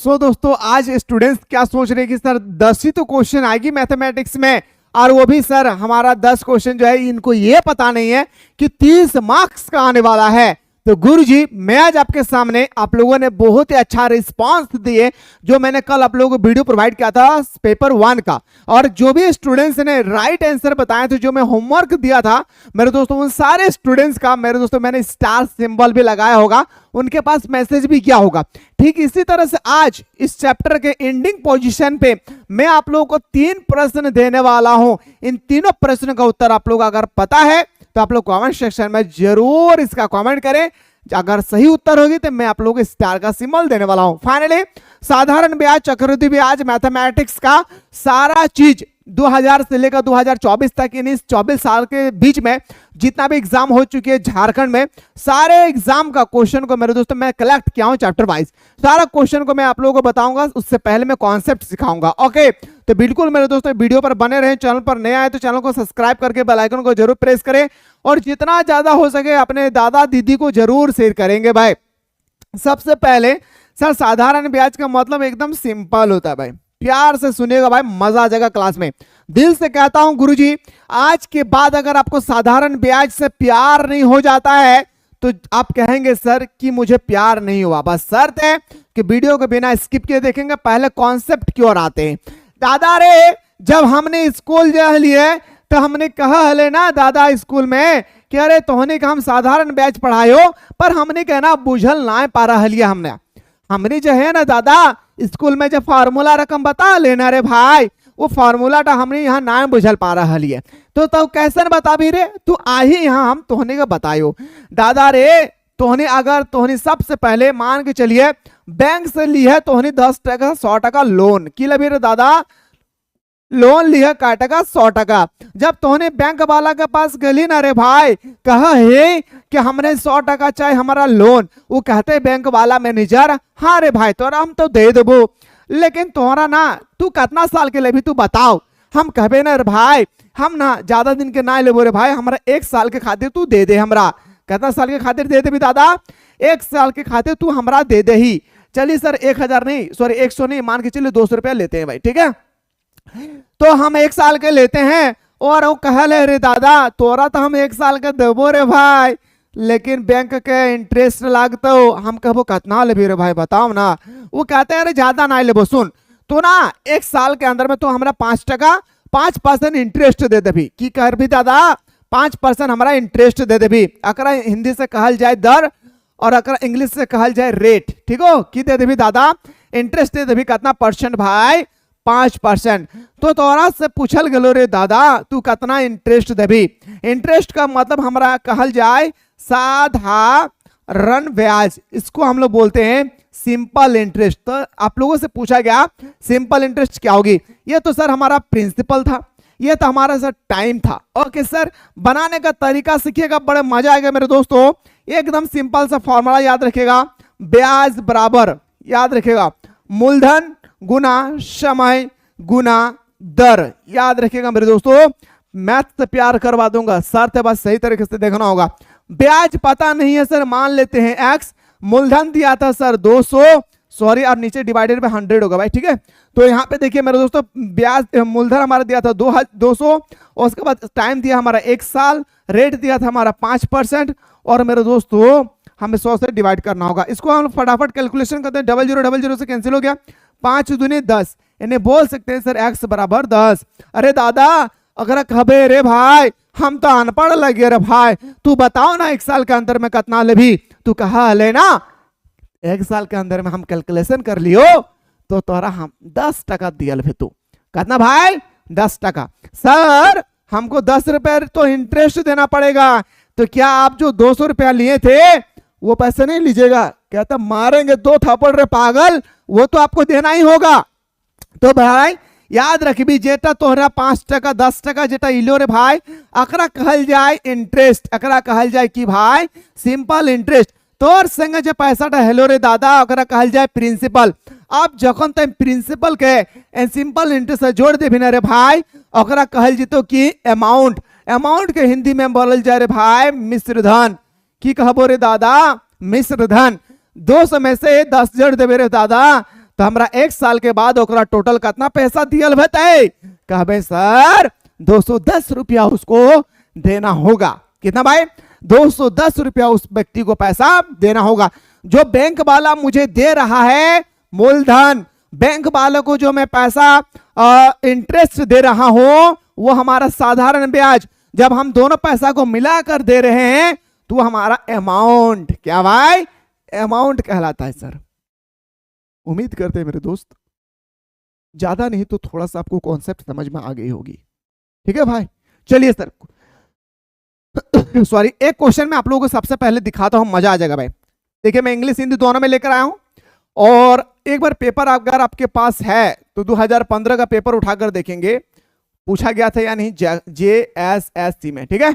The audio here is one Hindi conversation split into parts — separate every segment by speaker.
Speaker 1: दोस्तों आज स्टूडेंट्स क्या सोच रहे हैं कि सर 10 ही तो क्वेश्चन आएगी मैथमेटिक्स में, और वो भी सर हमारा 10 क्वेश्चन जो है इनको ये पता नहीं है कि 30 मार्क्स का आने वाला है। तो गुरुजी मैं आज आपके सामने, आप लोगों ने बहुत ही अच्छा रिस्पांस दिए जो मैंने कल आप लोगों को वीडियो प्रोवाइड किया था पेपर 1 का, और जो भी स्टूडेंट्स ने राइट आंसर बताए थे, जो मैं होमवर्क दिया था मेरे दोस्तों, उन सारे स्टूडेंट्स का मेरे दोस्तों मैंने स्टार सिंबल भी लगाया होगा, उनके पास मैसेज भी किया होगा। ठीक इसी तरह से आज इस चैप्टर के एंडिंग पोजीशन पे मैं आप लोगों को 3 प्रश्न देने वाला हूं। इन तीनों प्रश्न का उत्तर आप लोग अगर पता है तो आप लोग कमेंट सेक्शन में जरूर इसका कमेंट करें। अगर सही उत्तर होगी तो मैं आप लोगों को स्टार का सिंबल देने वाला हूं। फाइनली साधारण ब्याज, चक्रवृद्धि ब्याज, मैथमेटिक्स का सारा चीज 2000 से लेकर 2024 तक, इन 24 साल के बीच में जितना भी एग्जाम हो चुके हैं झारखंड में, सारे एग्जाम का क्वेश्चन को मेरे दोस्तों मैं कलेक्ट किया हूं चैप्टर वाइज। सारा क्वेश्चन को मैं आप लोगों को बताऊंगा, उससे पहले मैं कॉन्सेप्ट सिखाऊंगा। ओके, तो बिल्कुल मेरे दोस्तों वीडियो पर बने रहें। चैनल पर नए आए तो चैनल को सब्सक्राइब करके बेल आइकन को जरूर प्रेस करें, और जितना ज्यादा हो सके अपने दादा दीदी को जरूर शेयर करेंगे भाई। सबसे पहले सर साधारण ब्याज का मतलब एकदम सिंपल होता है भाई, प्यार से सुनिएगा भाई, मजा आ जाएगा क्लास में। दिल से कहता हूं गुरुजी, आज के बाद अगर आपको साधारण ब्याज से प्यार नहीं हो जाता है तो आप कहेंगे सर कि मुझे प्यार नहीं हुआ। बस शर्त है कि वीडियो को बिना स्किप किए देखेंगे, पहले कॉन्सेप्ट की ओर आते हैं। दादा रे, जब हमने स्कूल जा लिए तो हमने कहा हले ना दादा स्कूल में कि अरे तोहने का हम साधारण ब्याज पढ़ायो, पर हमने कहना बुझल ना पा रहा लिया। हमने जो है ना दादा स्कूल में जो फार्मूला रकम बता लेना रे भाई, वो फार्मूला टा हमने यहाँ ना बुझल पा रहा है। तो कैसे बता भी रे, तू आई यहाँ हम तोहने का बतायो। दादा रे, तोहने अगर तोहने सबसे पहले मान के चलिए बैंक से ली है तोहने 10 टका 100 टका लोन की लभी रे दादा, लोन लिया का टका 100 टका। जब तोहने बैंक वाला के पास गली ना रे भाई, कहा है कि हमने 100 टका चाहिए हमारा लोन, वो कहते बैंक वाला मैनेजर, हाँ रे भाई तोरा हम तो दे देबो, लेकिन तोहरा ना तू कितना साल के लेबी तू बताओ। हम कहबे ना रे भाई हम ना ज्यादा दिन के ना लेबो रे भाई, हमारा 1 साल के खातिर तू दे दे। हमरा कितना साल के खातिर दे दे दादा? 1 साल के खातिर तू हमरा दे दे ही। चलिए सर 1000 नहीं, सॉरी 100 नहीं, मान के चलिए 200 रुपया लेते हैं भाई, ठीक है। तो हम 1 साल के लेते हैं, और वो कहले रे दादा तोरा तो हम 1 साल के देबो रे भाई, लेकिन बैंक के इंटरेस्ट लागत। हम कहबो कितना लेबी रे भाई बताओ ना। वो कहते हैं ज्यादा ना लेबो, सुन तो ना 1 साल के अंदर में तो हमारा 5 टका 5% इंटरेस्ट दे देबी। की कर भी दादा 5% हमारा इंटरेस्ट दे देबी। अकरा हिंदी से कहल जाए दर, और अकरा इंग्लिश से कहल जाए रेट, ठीक हो। की दे देबी दादा? इंटरेस्ट दे देबी कितना परसेंट भाई? 5%। तो तोरा से पूछल गलो रे दादा तू कितना इंटरेस्ट देबी? इंटरेस्ट का मतलब हमारा कहल जाए साधारण ब्याज, इसको हम लोग बोलते हैं सिंपल इंटरेस्ट। तो आप लोगों से पूछा गया सिंपल इंटरेस्ट क्या होगी? ये तो सर हमारा प्रिंसिपल था, ये तो हमारा सर टाइम था। ओके सर, बनाने का तरीका सीखिएगा, बड़े मजा आएगा मेरे दोस्तों। एकदम सिंपल सा फॉर्मूला याद रखेगा, ब्याज बराबर याद रखेगा मूलधन गुना समय गुना दर, याद रखिएगा मेरे दोस्तों। मैथ से प्यार करवा दूंगा, शर्त है बस सही तरीके से देखना होगा। ब्याज पता नहीं है सर, मान लेते हैं x, मूलधन दिया था सर 200, सॉरी और नीचे डिवाइडेड बाय 100 होगा भाई, ठीक है। तो यहाँ पे देखिए मेरे दोस्तों ब्याज मूलधन हमारा दिया था 200, और उसके बाद टाइम दिया हमारा 1 साल, रेट दिया था हमारा 5%, और मेरे दोस्तों हमें 100 से डिवाइड करना होगा। इसको हम फटाफट कैलकुलेशन करते हैं, 0000 से कैंसिल हो गया, 5 दूनी 10, इन्हें बोल सकते हैं सर x बराबर 10। अरे दादा अगर कहबे रे भाई हम तो अनपढ़ लगे रे भाई, तू बताओ ना 1 साल के अंदर में कितना लेभी? तू कहा ले ना 1 साल के अंदर में हम कैलकुलेशन कर लियो तो तोरा हम 10 टका दियल भी। तू कितना भाई? 10 टका। सर हमको 10 रुपया तो इंटरेस्ट देना पड़ेगा, तो क्या आप जो 200 रुपया लिए थे वो पैसे नहीं लीजिएगा? कहता मारेंगे 2 थप्पड़ रे पागल, वो तो आपको देना ही होगा। तो भाई याद रखबी जेटा तोहरा 5 टका 10 टका जेटा इलो रे भाई, अकरा कहल जाए इंटरेस्ट, अकरा कहल जाए कि भाई सिंपल इंटरेस्ट। तोर संग जो पैसा हेलो रे दादा अकरा कहल जाए प्रिंसिपल। अब जखन तक प्रिंसिपल के सिंपल इंटरेस्ट जोड़ दे रे भाई, अकरा कहल जीतो कि अमाउंट। अमाउंट के हिंदी में बोलल जाए रे भाई मिश्र धन। की कहबो रे दादा? मिश्र धन। 200 में से 10 जोड़ देवे रे दादा तो हमरा 1 साल के बाद ओकरा टोटल कितना पैसा दियल भेटे? कहबे सर 210 रुपया उसको देना होगा। कितना भाई? 210 रुपया उस व्यक्ति को पैसा देना होगा। जो बैंक वाला मुझे दे रहा है मूलधन, बैंक वालों को जो मैं पैसा इंटरेस्ट दे रहा हूं वो हमारा साधारण ब्याज। जब हम दोनों पैसा को मिलाकर दे रहे हैं तो हमारा अमाउंट, क्या भाई? अमाउंट कहलाता है सर। उम्मीद करते हैं मेरे दोस्त ज्यादा नहीं तो थोड़ा सा आपको कॉन्सेप्ट समझ में आ गई होगी। ठीक है भाई, चलिए सर सॉरी, एक क्वेश्चन मैं आप लोगों को सबसे पहले दिखाता हूं, मजा आ जाएगा भाई। देखिए मैं इंग्लिश हिंदी दोनों में लेकर आया हूं, और एक बार पेपर अगर आपके पास है तो 2015 का पेपर उठाकर देखेंगे पूछा गया था या नहीं JSSC में। ठीक है,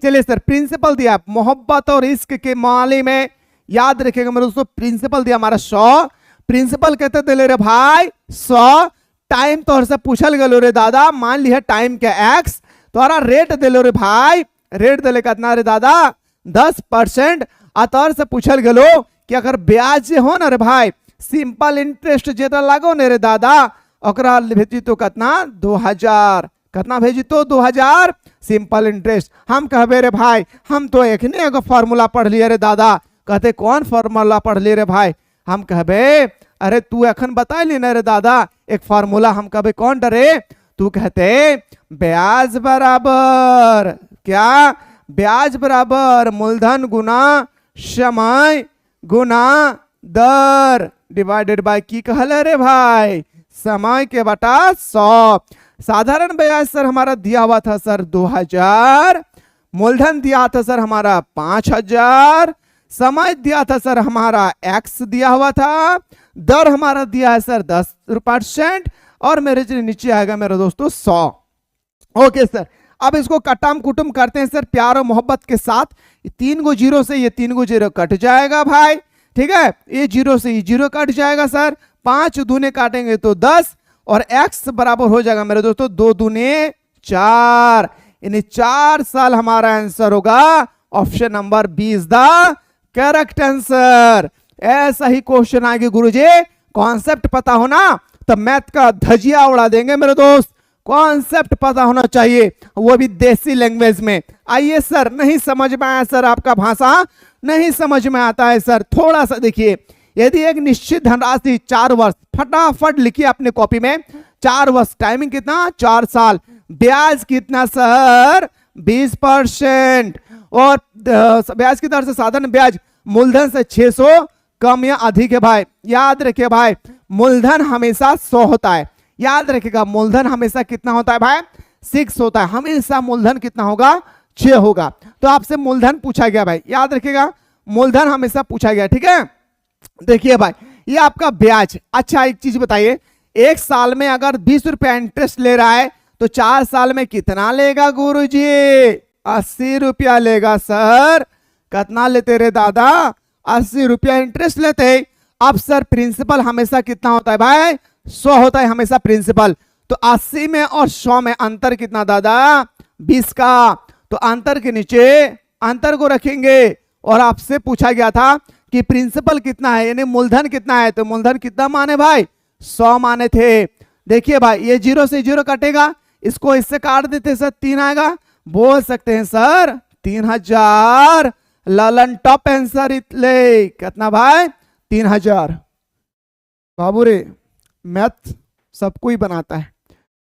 Speaker 1: चलिए सर, प्रिंसिपल दिया मोहब्बत और इश्क के मामले में, याद रखिएगा मेरे दोस्तों, प्रिंसिपल दिया हमारा 100। प्रिंसिपल कहते दिले रे भाई 100। टाइम तोहर से पूछल गलो रे दादा, मान लिया टाइम के x, तोहरा रेट दिलो रे भाई, रेट दिले कितना रे दादा? 10%। आ तोहर से पूछल गलो कि अगर ब्याज जे हो ना रे भाई, सिंपल इंटरेस्ट जेता लागो ने रे दादा, ओकरा भेजी तो कितना? 2000। कितना भेजी तो? 2000 सिंपल इंटरेस्ट। हम कहबे रे भाई हम तो एक ने एगो फार्मूला पढ़ लिए रे दादा। कहते कौन फार्मूला पढ़ लिए रे भाई? हम कहबे अरे तू अखन बता ली ना रे दादा एक फार्मूला। हम कहबे कौन डरे? तू कहते ब्याज बराबर क्या? ब्याज बराबर मूलधन गुना समय गुना दर डिवाइडेड बाय की कहल रे भाई? समय के बटा 100। साधारण ब्याज सर हमारा दिया हुआ था सर 2000, मूलधन दिया था सर हमारा 5000, समय दिया था सर हमारा x दिया हुआ था, दर हमारा दिया है सर 10%, और मेरे नीचे आएगा मेरे दोस्तों 100। ओके सर, अब इसको कटाम कुटुम करते हैं सर प्यार और मोहब्बत के साथ। 3 गो जीरो से ये 3 गो जीरो कट जाएगा भाई। ठीक है, ये जीरो से ये जीरो कट जाएगा सर, 5 दूने काटेंगे तो 10, और x बराबर हो जाएगा मेरे दोस्तों 2 दूने 4, यानी 4 साल हमारा आंसर होगा option number 20 the correct answer. ऐसा ही क्वेश्चन आएंगे गुरुजी, कॉन्सेप्ट पता होना तो मैथ का धजिया उड़ा देंगे मेरे दोस्त। कॉन्सेप्ट पता होना चाहिए, वो भी देसी लैंग्वेज में। आइए सर, नहीं समझ में आया सर, आपका भाषा नहीं समझ में आता है सर, थोड़ा सा देखिए। यदि एक निश्चित धनराशि 4 वर्ष, फटाफट लिखिए अपने कॉपी में, 4 वर्ष, टाइमिंग कितना? 4 साल, ब्याज कितना सर? 20%, और ब्याज की दर से साधारण ब्याज मूलधन से 600 कम या अधिक है भाई। याद रखिए भाई, मूलधन हमेशा 100 होता है। याद रखिएगा, मूलधन हमेशा कितना होता है भाई? 6 होता है। हमेशा मूलधन कितना होगा? 6 होगा। तो आपसे मूलधन पूछा गया भाई, याद रखिएगा, मूलधन हमेशा पूछा गया। ठीक है, देखिए भाई ये आपका ब्याज। अच्छा एक चीज बताइए, 1 साल में अगर 20 रुपया इंटरेस्ट ले रहा है तो 4 साल में कितना लेगा गुरुजी? 80 रुपया लेगा सर। कितना लेते रे दादा? 80 रुपया इंटरेस्ट लेते। अब सर प्रिंसिपल हमेशा कितना होता है भाई? 100 होता है हमेशा प्रिंसिपल। तो 80 में और 100 में अंतर कितना दादा? 20 का। तो अंतर के नीचे अंतर को रखेंगे, और आपसे पूछा गया था कि प्रिंसिपल कितना है, यानी मूलधन कितना है, तो मूलधन कितना माने भाई? 100 माने थे। देखिए भाई ये जीरो से जीरो कटेगा, इसको इससे काट देते सर 3 आएगा, बोल सकते हैं सर 3000। ललन टॉप आंसर इतले कितना भाई? 3000। बाबू रे मैथ सबको ही बनाता है,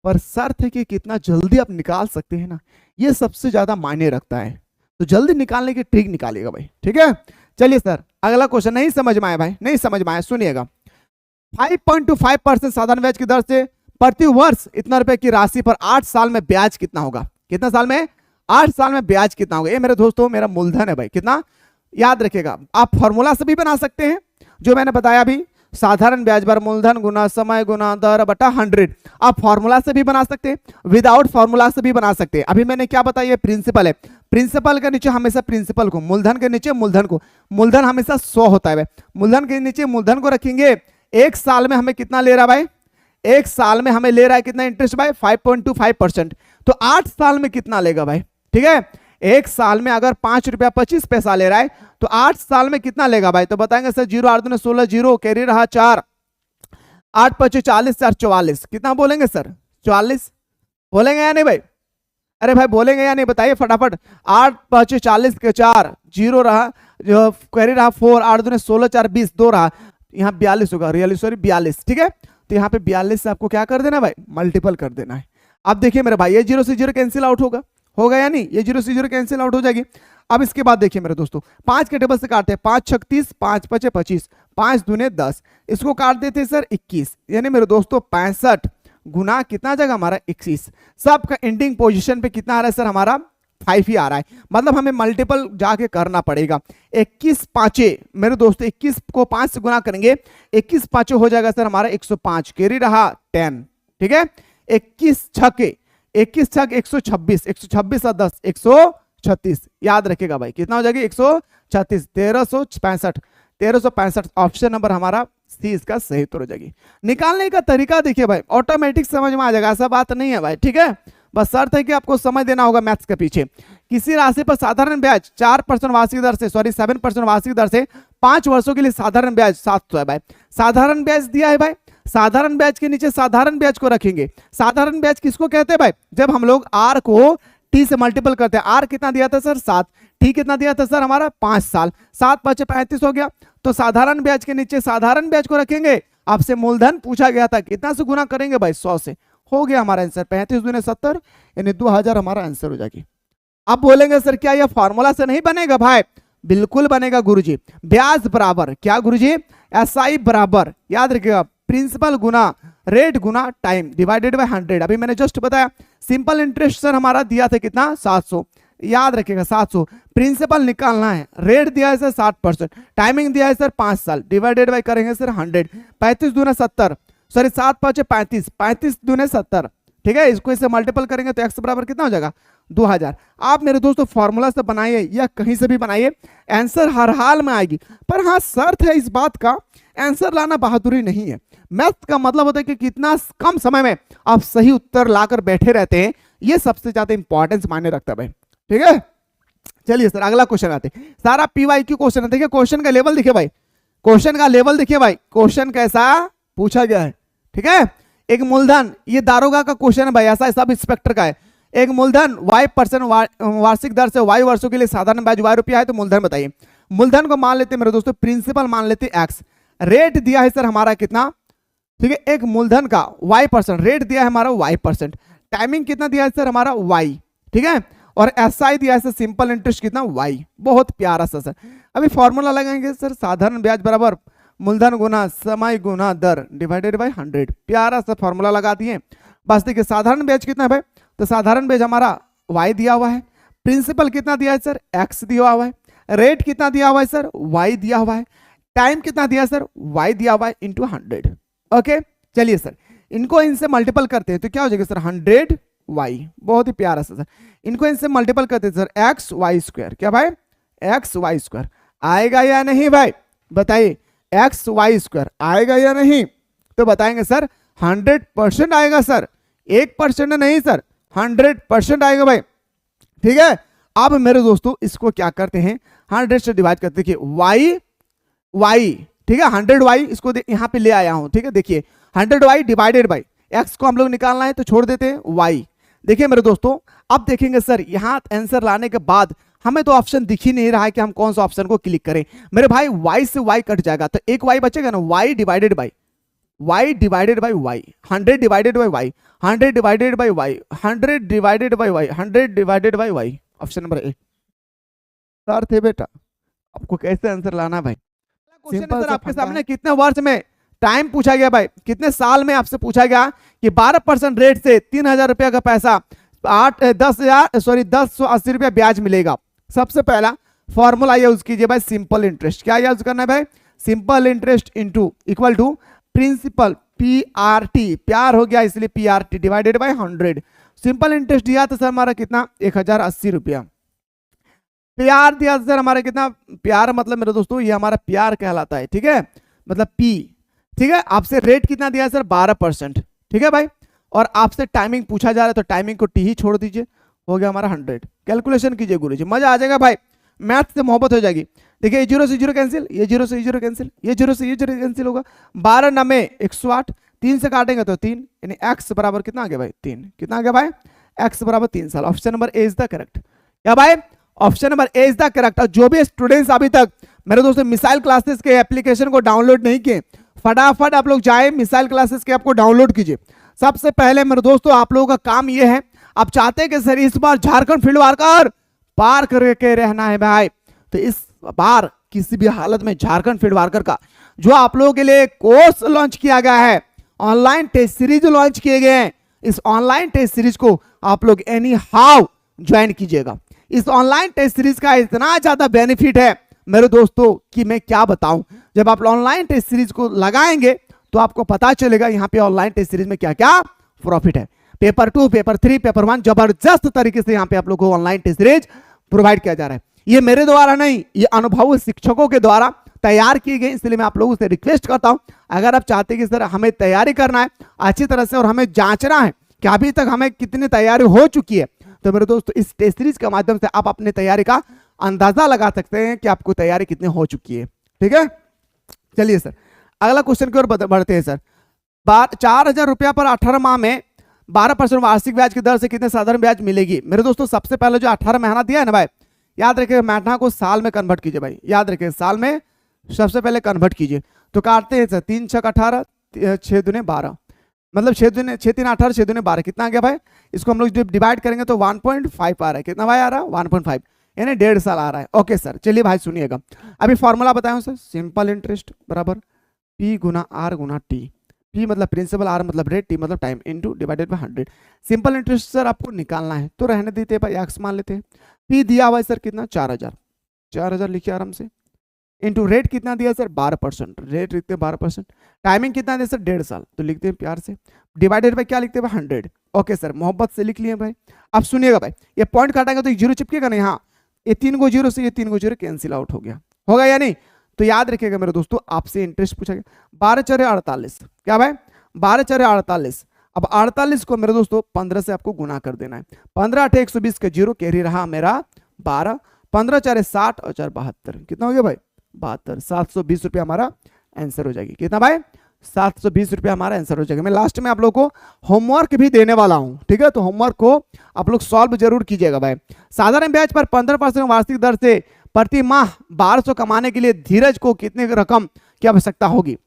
Speaker 1: पर शर्त है कि कितना जल्दी आप निकाल सकते हैं ना, ये सबसे ज्यादा मायने रखता है। तो जल्दी निकालने की ट्रिक निकालिएगा भाई। ठीक है, चलिए सर अगला क्वेश्चन। नहीं समझ में आया भाई? नहीं समझ में आया, सुनिएगा। 5.25% साधारण ब्याज की दर से प्रति वर्ष इतना रुपए की राशि पर 8 साल में ब्याज कितना होगा? कितना साल में? 8 साल में ब्याज कितना होगा? ये मेरे दोस्तों मेरा मूलधन है भाई। कितना? याद रखिएगा, आप फॉर्मूला से भी बना सकते हैं जो मैंने बताया अभी, साधारण ब्याज पर मूलधन गुना समय गुना दर बटा 100। आप फॉर्मूला से भी बना सकते हैं, विदाउट फॉर्मूला से भी बना सकते हैं। अभी मैंने क्या बताया? प्रिंसिपल है, प्रिंसिपल के नीचे हमेशा प्रिंसिपल को, मूलधन के नीचे मूलधन को। मूलधन हमेशा 100 होता है भाई, मूलधन के नीचे मूलधन को रखेंगे। 1 साल में हमें कितना ले रहा है भाई? 1 साल में हमें ले रहा है कितना इंटरेस्ट भाई? 5.25%। तो 8 साल में कितना लेगा भाई? ठीक है, 1 साल में अगर 5 रुपया 25 पैसा ले रहा है तो 8 साल में कितना लेगा भाई? तो बताएंगे सर 0 8 2 16, 0 कैरी रहा 4, 8 5 40 4 44, कितना बोलेंगे सर? 44 बोलेंगे या नहीं भाई? अरे भाई बोलेंगे या नहीं बताइए फटाफट। 8 5 40 के 4 जीरो रहा, जो कैरी रहा 4, 8 दूने 16 4 20 2 रहा, यहाँ 42 होगा, रियली सॉरी 42, ठीक है। तो यहाँ पे 42 से आपको क्या कर देना भाई? मल्टीपल कर देना है। अब देखिए मेरे भाई, ये 0 से 0 कैंसिल आउट होगा या नहीं? ये 0 से 0 कैंसिल आउट हो जाएगी। अब इसके बाद देखिए मेरे दोस्तों, 5 के टेबल से काटते हैं, 5 36, 5 5 25, 5 दूने 10, इसको काट देते हैं सर 21, यानी मेरे दोस्तों 65 गुना कितना आ जाएगा हमारा? 21। सबका एंडिंग पोजीशन पे कितना आ रहा है सर? हमारा 5 ही आ रहा है, मतलब हमें मल्टीपल जाके करना पड़ेगा। 21 पांचे मेरे दोस्तों, 21 को 5 से गुना करेंगे, 21 पांचों हो जाएगा सर हमारा 105, कैरी रहा 10, ठीक है। 21 छके 126, 126 और 10 136, याद रखेगा भाई, कितना हो जाएगा? 136, 1365 ऑप्शन नंबर हमारा सी इसका सही उत्तर हो जाएगी। निकालने का तरीका देखिए भाई, ऑटोमेटिक समझ में आ जाएगा, ऐसा बात नहीं है भाई, ठीक है। बस शर्त है कि आपको समझ देना होगा मैथ्स के पीछे। किसी राशि पर साधारण ब्याज 4% वार्षिक दर से, सॉरी 7% वार्षिक दर से 5 वर्षों के लिए साधारण ब्याज 700 है भाई। साधारण ब्याज दिया है भाई, साधारण ब्याज के नीचे साधारण ब्याज को रखेंगे। साधारण ब्याज किसको कहते हैं भाई? जब हम लोग आर को टी से मल्टीपल करते हैं। आर कितना दिया था सर? 7, टी कितना दिया था सर? हमारा 5 साल, 7 5 35 हो गया। तो साधारण ब्याज के नीचे साधारण ब्याज को रखेंगे। आपसे मूलधन पूछा गया था, कितना से गुना करेंगे भाई? 100 से। हो गया हमारा आंसर, 35 दूने 70 यानी 2000 हमारा आंसर हो जाएगी। अब बोलेंगे सर क्या यह फॉर्मूला से नहीं बनेगा भाई? बिल्कुल बनेगा गुरुजी। ब्याज बराबर क्या गुरुजी? एसआई बराबर, याद रखिएगा, प्रिंसिपल गुना रेट गुना टाइम डिवाइडेड बाय 100। अभी मैंने जस्ट बताया सिंपल इंटरेस्ट सर हमारा दिया था कितना? 700, याद रखिएगा 700। प्रिंसिपल निकालना है, रेट दिया है सर 60%, टाइमिंग दिया है सर 5 साल, डिवाइडेड बाय करेंगे सर 100। 35 दूना 70, सॉरी 7 5 35, 35 दूने 70, ठीक है। इसको इससे मल्टीपल करेंगे तो एक्स बराबर कितना हो जाएगा? 2000। आप मेरे दोस्तों फॉर्मूला से बनाइए या कहीं से भी बनाइए, आंसर हर हाल में आएगी। पर हाँ शर्त है इस बात का, आंसर लाना बहादुरी नहीं है। मैथ का मतलब होता है कि कितना कम समय में आप सही उत्तर लाकर बैठे रहते हैं, ये सबसे ज्यादा इंपॉर्टेंस मायने रखता है भाई, ठीक है। चलिए सर अगला क्वेश्चन आते हैं। सारा पीवाईक्यू क्वेश्चन है, देखिए क्वेश्चन का लेवल देखिए भाई, क्वेश्चन का लेवल देखिए भाई, क्वेश्चन कैसा पूछा गया है, ठीक है। एक मूलधन, ये दारोगा का क्वेश्चन है भाई, ऐसा सब इंस्पेक्टर का है। एक मूलधन y% वार्षिक दर से y वर्षों के लिए साधारण ब्याज y रुपया है, तो मूलधन बताइए। मूलधन को मान लेते हैं मेरे दोस्तों, प्रिंसिपल मान लेते हैं x, रेट दिया है सर हमारा कितना? ठीक है, एक मूलधन का y%, रेट दिया है हमारा y%, टाइमिंग कितना दिया है सर हमारा y, ठीक है, और एसआई दिया है सर सिंपल इंटरेस्ट कितना? y। बहुत प्यारा सा सर। अभी फॉर्मूला लगाएंगे सर, साधारण ब्याज बराबर मूलधन गुना समय गुना दर डिवाइडेड बाय 100। प्यारा सा फॉर्मूला लगा दिए। बस देखिए साधारण ब्याज कितना है भाई? तो साधारण ब्याज हमारा y दिया हुआ है, प्रिंसिपल कितना दिया है सर? x दिया हुआ है, रेट कितना दिया हुआ है सर? y दिया हुआ है, टाइम कितना दिया है सर? y दिया हुआ है इंटू 100। ओके चलिए सर इनको इनसे मल्टीपल करते हैं तो क्या हो जाएगा सर? 100y। बहुत ही प्यारा सा सर, इनको इनसे मल्टीपल करते हैं सर, एक्स वाई स्क्वायर। क्या भाई? एक्स वाई स्क्वायर आएगा या नहीं भाई? बताइए, एक्स वाई स्क्वायर आएगा या नहीं? तो बताएंगे सर 100% आएगा सर, 1% नहीं सर, 100% आएगा भाई, ठीक है। अब मेरे दोस्तों इसको क्या करते हैं? 100 से डिवाइड करते हैं। देखिए y, ठीक है, 100y इसको यहां पे ले आया हूं, ठीक है। देखिए 100y डिवाइडेड बाई x को हम लोग निकालना है तो छोड़ देते हैं y। देखिए मेरे दोस्तों अब देखेंगे सर यहां आंसर लाने के बाद हमें तो ऑप्शन दिख ही नहीं रहा है कि हम कौन सा ऑप्शन को क्लिक करें। मेरे भाई y से y कट जाएगा तो एक y बचेगा ना, y divided by y, 100 divided by y, 100 divided by y, 100 divided by y, 100 divided by y। Option number A sir थे बेटा, आपको कैसे आंसर लाना भाई? क्वेश्चन सर आपके सामने कितने वर्ष में टाइम पूछा गया भाई, कितने साल में आपसे पूछा गया कि 12% रेट से 3000 रुपया का पैसा 1080 रुपया ब्याज मिलेगा। सबसे पहला फॉर्मूला यूज कीजिए भाई, सिंपल इंटरेस्ट। क्या यूज करना है भाई? Simple interest into equal to principal PRT, प्यार हो गया इसलिए PRT divided by 100। Simple interest दिया था सर हमारा कितना? 1080 रुपया। प्यार दिया सर हमारा कितना? प्यार मतलब मेरे दोस्तों ये हमारा प्यार कहलाता है, ठीक है, मतलब P, ठीक है। आपसे रेट कितना दिया सर? 12%, ठीक है भाई। और आपसे टाइमिंग पूछा जा रहा है तो टाइमिंग को T ही छोड़ दीजिए, हो गया हमारा 100। कैलकुलेशन कीजिए गुरुजी, मजा आ जाएगा भाई, मैथ से मोहब्बत हो जाएगी। देखिए 0 से 0 कैंसिल, ये 0 से 0 कैंसिल, ये 0 से 0 कैंसिल होगा, 12 9 108, 3 से काटेंगे तो 3, यानी x बराबर कितना आ गया भाई 3। कितना आ गया भाई x बराबर 3 साल। Option number A is the correct. क्या भाई option number A is the correct. और जो भी स्टूडेंट्स अभी तक मेरे दोस्तों मिसाइल क्लासेस के एप्लीकेशन को डाउनलोड नहीं किए, फटाफट आप लोग जाए मिसाइल क्लासेस के आपको डाउनलोड कीजिए। सबसे पहले मेरे दोस्तों आप लोगों का काम ये है, आप चाहते हैं कि सर इस बार झारखंड फील्ड वार्कर पार करके रहना है भाई, तो इस बार किसी भी हालत में झारखंड फील्ड वार्कर का जो आप लोगों के लिए कोर्स लॉन्च किया गया है, ऑनलाइन टेस्ट सीरीज लॉन्च किए गए हैं, इस ऑनलाइन टेस्ट सीरीज को आप लोग एनी हाउ ज्वाइन कीजिएगा। इस ऑनलाइन टेस्ट सीरीज का इतना ज्यादा बेनिफिट है मेरे दोस्तों कि मैं क्या बताऊं। जब आप ऑनलाइन टेस्ट सीरीज को लगाएंगे तो आपको पता चलेगा यहाँ पे ऑनलाइन टेस्ट सीरीज में क्या क्या प्रॉफिट है। पेपर 2, पेपर 3, पेपर 1 जबरदस्त तरीके से यहाँ पे आप लोग को ऑनलाइन टेस्ट सीरीज प्रोवाइड किया जा रहा है। ये मेरे द्वारा नहीं, ये अनुभवी शिक्षकों के द्वारा तैयार की गई, इसलिए मैं आप लोगों से रिक्वेस्ट करता हूं, अगर आप चाहते हैं कि सर हमें तैयारी करना है अच्छी तरह से और हमें जांचना है कि अभी तक हमें कितनी तैयारी हो चुकी है, तो मेरे दोस्तों इस टेस्ट सीरीज के माध्यम से आप अपनी तैयारी का अंदाजा लगा सकते हैं कि आपको तैयारी कितनी हो चुकी है। ठीक है, चलिए सर अगला क्वेश्चन की ओर बढ़ते हैं सर। 4,000 रुपया पर 18 माह में 12% वार्षिक ब्याज की दर से कितने साधारण ब्याज मिलेगी। मेरे दोस्तों सबसे पहले जो 18 महीना दिया है ना भाई, याद रखिए महीना को साल में कन्वर्ट कीजिए भाई, याद रखिए साल में सबसे पहले कन्वर्ट कीजिए। तो काटते हैं सर 3 6 18, 6 दूने 12, मतलब 6 3 18, 6 दूने 12, कितना आ गया भाई। इसको हम लोग जब डिवाइड करेंगे तो 1.5 आ रहा है। कितना भाई आ रहा है 1.5, यानी 1.5 साल आ रहा है। ओके सर, चलिए भाई सुनिएगा, अभी फॉर्मूला बताया सर। सिंपल इंटरेस्ट बराबर P गुना R गुना T। P मतलब प्रिंसिपल, R मतलब रेट, T मतलब time, into divided by 100। Simple interest sir आपको निकालना है तो रहने देते भाई, एक्स मान लेते हैं। P दिया हुआ है सर कितना 4,000 लिखिए आराम से, इनटू रेट कितना दिया सर 12%, रेट लिखते हैं 12%। टाइमिंग कितना दिया सर 1.5 साल, तो लिखते हैं प्यार से, डिवाइडेड बाय क्या लिखते हैं 100। ओके सर, मोहब्बत से लिख लिए भाई। अब सुनिएगा भाई, ये पॉइंट काटेंगे तो जीरो चिपकेगा नहीं, हाँ ये 3 को जीरो से ये 3 को जीरो कैंसिल आउट हो गया, होगा या नहीं। तो याद रखिएगा मेरे दोस्तों, आपसे इंटरेस्ट पूछा गया 12 4 48, क्या भाई 12 4 48। अब 48 को मेरे दोस्तों 15 से आपको गुना कर देना है। 15 8 120 का जीरो कैरी रहा मेरा 12, 15 4 60 और 4 72, कितना हो गया भाई 72। 720 रुपया हमारा आंसर हो जाएगी। कितना भाई 720 रुपया हमारा आंसर हो जाएगा। मैं लास्ट में आप लोगों को होमवर्क भी देने वाला हूं, ठीक है, तो होमवर्क को आप लोग सॉल्व जरूर कीजिएगा भाई। साधारण ब्याज पर 15% वार्षिक दर से प्रति माह 1200 कमाने के लिए धीरज को कितने रकम की आवश्यकता होगी।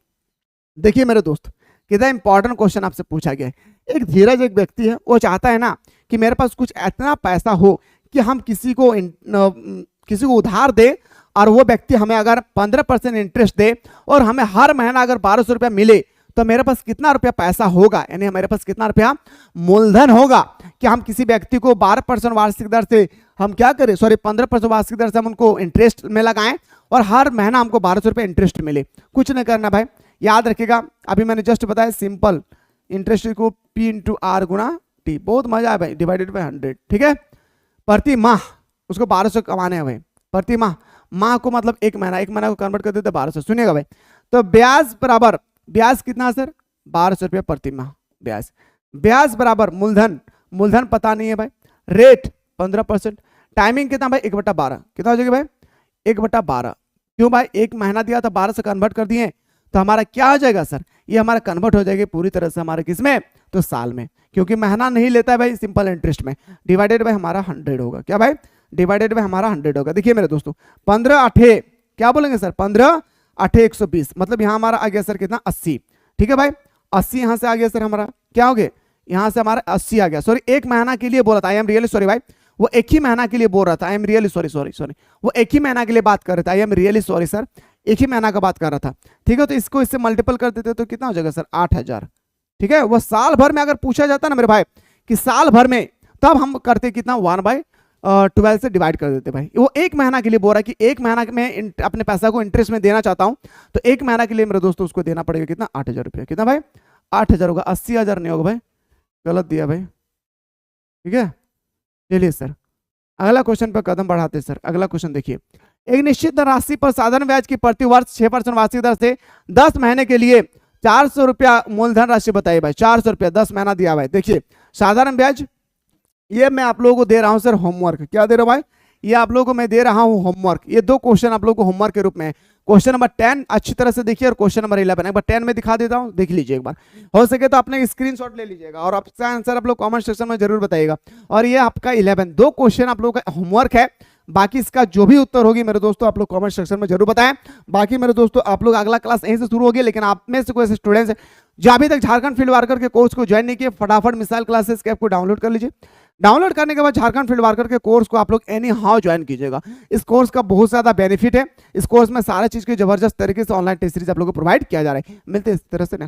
Speaker 1: देखिए मेरे दोस्त, कितना इंपॉर्टेंट क्वेश्चन आपसे पूछा गया है। एक धीरज एक व्यक्ति है, वो चाहता है ना कि मेरे पास कुछ इतना पैसा हो कि हम किसी को उधार दे और वो व्यक्ति हमें अगर 15% इंटरेस्ट दे और हमें हर महीना अगर 1200 रुपया मिले तो मेरे पास कितना रुपया पैसा होगा, यानी मेरे पास कितना रुपया मूलधन होगा कि हम किसी व्यक्ति को 12% वार्षिक दर से हम क्या करें, सॉरी 15% वार्षिक दर से हम उनको इंटरेस्ट में लगाएं और हर महीना हमको 1200 रुपये इंटरेस्ट मिले। कुछ नहीं करना भाई, याद रखिएगा अभी मैंने जस्ट बताया सिंपल इंटरेस्ट को P इंटू R गुना T, बहुत मजा है भाई, डिवाइडेड बाय 100, ठीक है। प्रति माह उसको 1200 कमाने हैं भाई, प्रति माह, माह को मतलब एक महीना को कन्वर्ट कर देते 1200। सुनिएगा भाई, तो ब्याज बराबर, ब्याज कितना सर 1200 रुपया प्रति माह ब्याज, ब्याज बराबर मूलधन पता नहीं है भाई, रेट 15%, टाइमिंग कितना भाई 1/12, कितना हो जाएगा भाई 1/12। क्यों भाई, एक महीना दिया था 12 से कन्वर्ट कर दिए तो हमारा क्या हो जाएगा सर, ये हमारा कन्वर्ट हो जाएगा पूरी तरह से हमारे किसमें, तो साल में, क्योंकि महीना नहीं लेता है भाई सिंपल इंटरेस्ट में। डिवाइडेड बाय हमारा 100 होगा, क्या भाई डिवाइडेड बाय हमारा 100 होगा। देखिए मेरे दोस्तों 15 8 क्या बोलेंगे सर 15 8 120, मतलब यहाँ हमारा आ गया सर कितना 80, ठीक है भाई 80 यहाँ से आ गया सर हमारा, क्या हो गया यहाँ से हमारा 80 आ गया। सॉरी एक महीना के लिए बोला था, आई एम रियली सॉरी भाई, वो एक ही महीना के लिए बोल रहा था, आई एम रियली सॉरी, वो एक ही महीना के लिए बात कर रहा था, I am really sorry sir, एक ही महीना का बात कर रहा था, ठीक है। तो इसको इससे मल्टीपल कर देते तो कितना हो जाएगा सर 8000, ठीक है। वो साल भर में अगर पूछा जाता ना मेरे भाई कि साल भर में, तब हम करते कितना 1/12 से डिवाइड कर देते भाई। वो एक महीना के लिए बोल रहा है कि एक महीना में अपने पैसा को इंटरेस्ट में देना चाहता हूं, तो एक महीना के लिए मेरे दोस्तों उसको देना पड़ेगा कितना 8000 रुपया, कितना भाई 8000 होगा, 80,000 नहीं होगा भाई, गलत दिया भाई, ठीक है। चलिए सर अगला क्वेश्चन पर कदम बढ़ाते सर। अगला क्वेश्चन देखिए, एक निश्चित राशि पर साधारण ब्याज की प्रति वर्ष 6% वार्षिक दर से 10 महीने के लिए 400 रुपया मूलधन राशि बताइए भाई, 400 रुपया 10 महीना दिया भाई। देखिए साधारण ब्याज, ये मैं आप लोगों को दे रहा हूं सर होमवर्क, क्या दे रहा हूं भाई, ये आप लोगों को मैं दे रहा हूं होमवर्क। ये 2 क्वेश्चन आप लोगों को होमवर्क के रूप में है। क्वेश्चन नंबर 10 अच्छी तरह से देखिए और क्वेश्चन नंबर 11 एक बार 10 में दिखा देता हूं, देख लीजिए एक बार। हो सके तो अपने स्क्रीनशॉट ले लीजिएगा और आपका आंसर आप लोग कमेंट सेक्शन में जरूर बताइएगा। और ये आपका 11 2 क्वेश्चन आप लोगों का होमवर्क है। बाकी इसका जो भी उत्तर होगी मेरे दोस्तों आप लोग कमेंट सेक्शन में जरूर बताएं। बाकी मेरे दोस्तों आप लोग अगला क्लास यहीं से शुरू होगी, लेकिन आप में से कोई ऐसे स्टूडेंट्स जो अभी तक झारखंड फील्ड वर्कर के कोर्स को ज्वाइन नहीं किए, फटाफट मिसाइल क्लासेस के ऐप को डाउनलोड कर लीजिए। डाउनलोड करने के बाद झारखंड फील्ड वर्कर के कोर्स को आप लोग एनी हाउ ज्वाइन कीजिएगा। इस कोर्स का बहुत ज्यादा बेनिफिट है। इस कोर्स में सारा चीज की जबरदस्त तरीके से ऑनलाइन टेस्ट सीरीज आप लोगों को प्रोवाइड किया जा रहा है। मिलते हैं इस तरह से नेक्स्ट